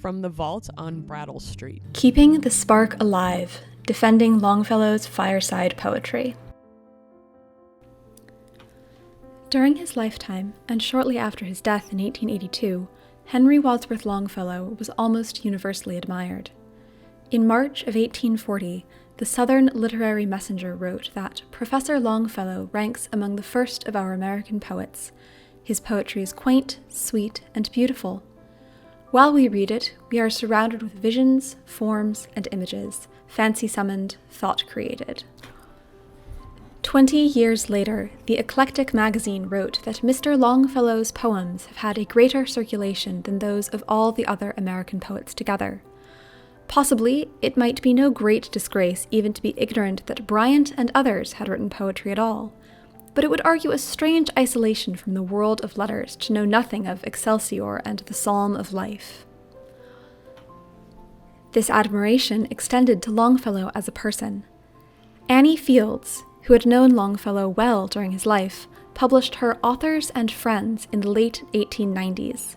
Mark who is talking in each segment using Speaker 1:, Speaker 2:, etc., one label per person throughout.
Speaker 1: from the vault on Brattle Street.
Speaker 2: Keeping the spark alive, defending Longfellow's fireside poetry. During his lifetime, and shortly after his death in 1882, Henry Wadsworth Longfellow was almost universally admired. In March of 1840, the Southern Literary Messenger wrote that Professor Longfellow ranks among the first of our American poets. His poetry is quaint, sweet, and beautiful. While we read it, we are surrounded with visions, forms, and images, fancy summoned, thought created. 20 years later, the Eclectic magazine wrote that Mr. Longfellow's poems have had a greater circulation than those of all the other American poets together. Possibly, it might be no great disgrace even to be ignorant that Bryant and others had written poetry at all, but it would argue a strange isolation from the world of letters to know nothing of Excelsior and the Psalm of Life. This admiration extended to Longfellow as a person. Annie Fields, who had known Longfellow well during his life, published her Authors and Friends in the late 1890s.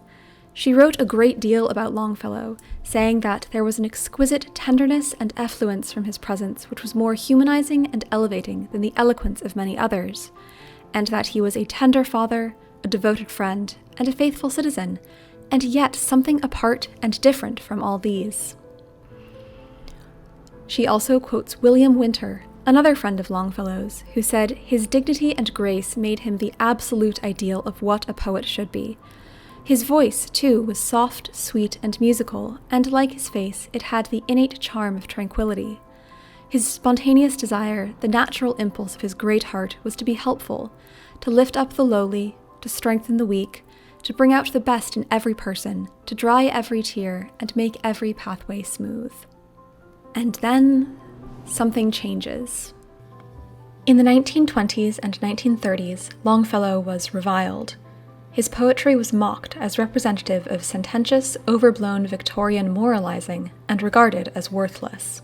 Speaker 2: She wrote a great deal about Longfellow, saying that there was an exquisite tenderness and effluence from his presence which was more humanizing and elevating than the eloquence of many others, and that he was a tender father, a devoted friend, and a faithful citizen, and yet something apart and different from all these. She also quotes William Winter, another friend of Longfellow's, who said his dignity and grace made him the absolute ideal of what a poet should be. His voice, too, was soft, sweet, and musical, and like his face, it had the innate charm of tranquility. His spontaneous desire, the natural impulse of his great heart, was to be helpful, to lift up the lowly, to strengthen the weak, to bring out the best in every person, to dry every tear, and make every pathway smooth. And then something changes. In the 1920s and 1930s, Longfellow was reviled. His poetry was mocked as representative of sententious, overblown Victorian moralizing and regarded as worthless.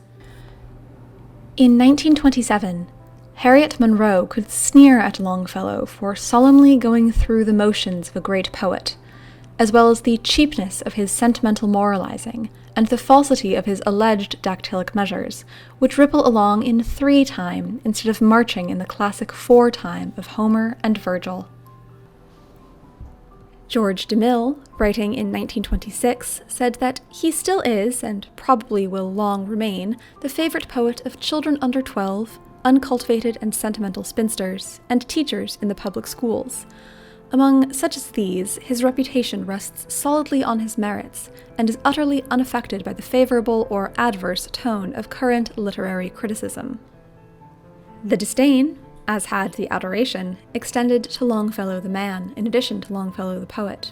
Speaker 2: In 1927, Harriet Monroe could sneer at Longfellow for solemnly going through the motions of a great poet, as well as the cheapness of his sentimental moralizing and the falsity of his alleged dactylic measures, which ripple along in 3 time instead of marching in the classic 4 time of Homer and Virgil. George DeMille, writing in 1926, said that he still is, and probably will long remain, the favorite poet of children under 12, uncultivated and sentimental spinsters, and teachers in the public schools. Among such as these, his reputation rests solidly on his merits, and is utterly unaffected by the favorable or adverse tone of current literary criticism. The disdain, as had the adoration, extended to Longfellow the man, in addition to Longfellow the poet.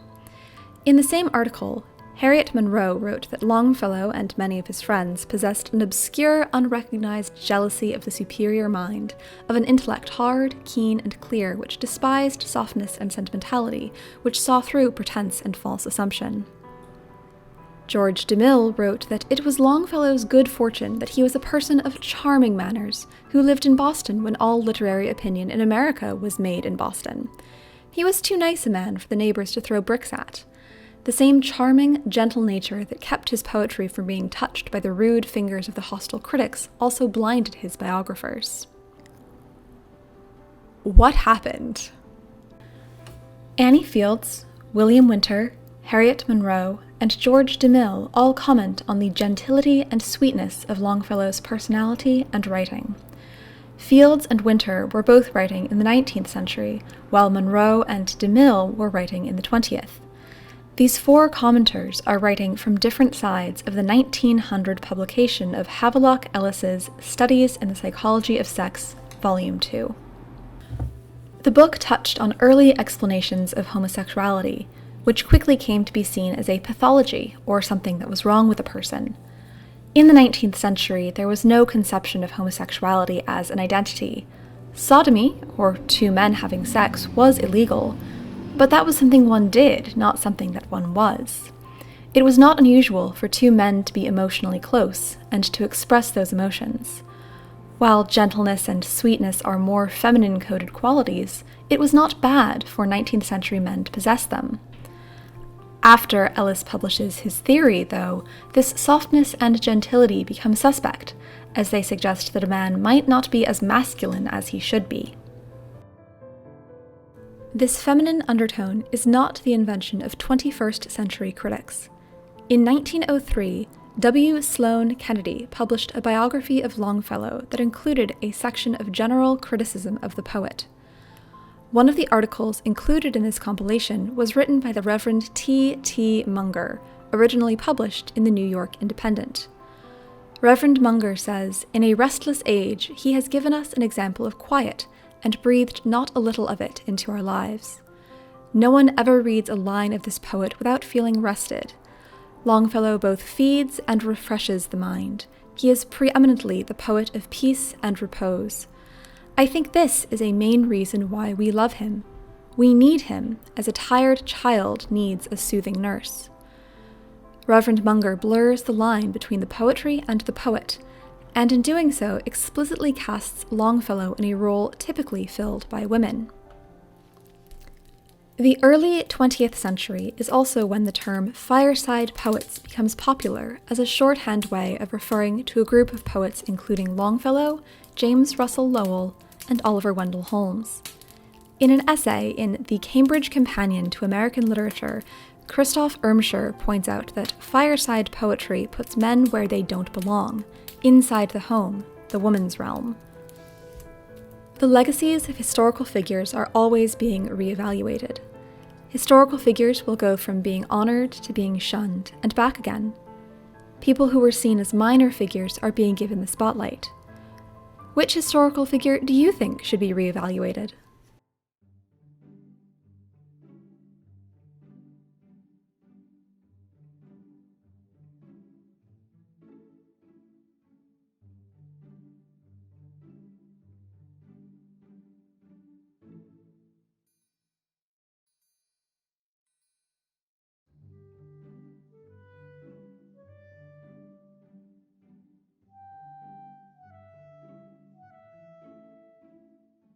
Speaker 2: In the same article, Harriet Monroe wrote that Longfellow and many of his friends possessed an obscure, unrecognized jealousy of the superior mind, of an intellect hard, keen, and clear, which despised softness and sentimentality, which saw through pretense and false assumption. George DeMille wrote that it was Longfellow's good fortune that he was a person of charming manners, who lived in Boston when all literary opinion in America was made in Boston. He was too nice a man for the neighbors to throw bricks at. The same charming, gentle nature that kept his poetry from being touched by the rude fingers of the hostile critics also blinded his biographers. What happened? Annie Fields, William Winter, Harriet Monroe, and George DeMille all comment on the gentility and sweetness of Longfellow's personality and writing. Fields and Winter were both writing in the 19th century, while Monroe and DeMille were writing in the 20th. These 4 commenters are writing from different sides of the 1900 publication of Havelock Ellis's Studies in the Psychology of Sex, Volume 2. The book touched on early explanations of homosexuality, which quickly came to be seen as a pathology, or something that was wrong with a person. In the 19th century, there was no conception of homosexuality as an identity. Sodomy, or 2 men having sex, was illegal, but that was something one did, not something that one was. It was not unusual for 2 men to be emotionally close, and to express those emotions. While gentleness and sweetness are more feminine-coded qualities, it was not bad for 19th century men to possess them. After Ellis publishes his theory, though, this softness and gentility become suspect, as they suggest that a man might not be as masculine as he should be. This feminine undertone is not the invention of 21st century critics. In 1903, W. Sloane Kennedy published a biography of Longfellow that included a section of general criticism of the poet. One of the articles included in this compilation was written by the Reverend T. T. Munger, originally published in the New York Independent. Reverend Munger says, "In a restless age, he has given us an example of quiet, and breathed not a little of it into our lives. No one ever reads a line of this poet without feeling rested. Longfellow both feeds and refreshes the mind. He is preeminently the poet of peace and repose. I think this is a main reason why we love him. We need him, as a tired child needs a soothing nurse." Reverend Munger blurs the line between the poetry and the poet, and in doing so explicitly casts Longfellow in a role typically filled by women. The early 20th century is also when the term fireside poets becomes popular as a shorthand way of referring to a group of poets including Longfellow, James Russell Lowell, and Oliver Wendell Holmes. In an essay in The Cambridge Companion to American Literature, Christoph Irmscher points out that fireside poetry puts men where they don't belong, inside the home, the woman's realm. The legacies of historical figures are always being reevaluated. Historical figures will go from being honored to being shunned, and back again. People who were seen as minor figures are being given the spotlight. Which historical figure do you think should be reevaluated?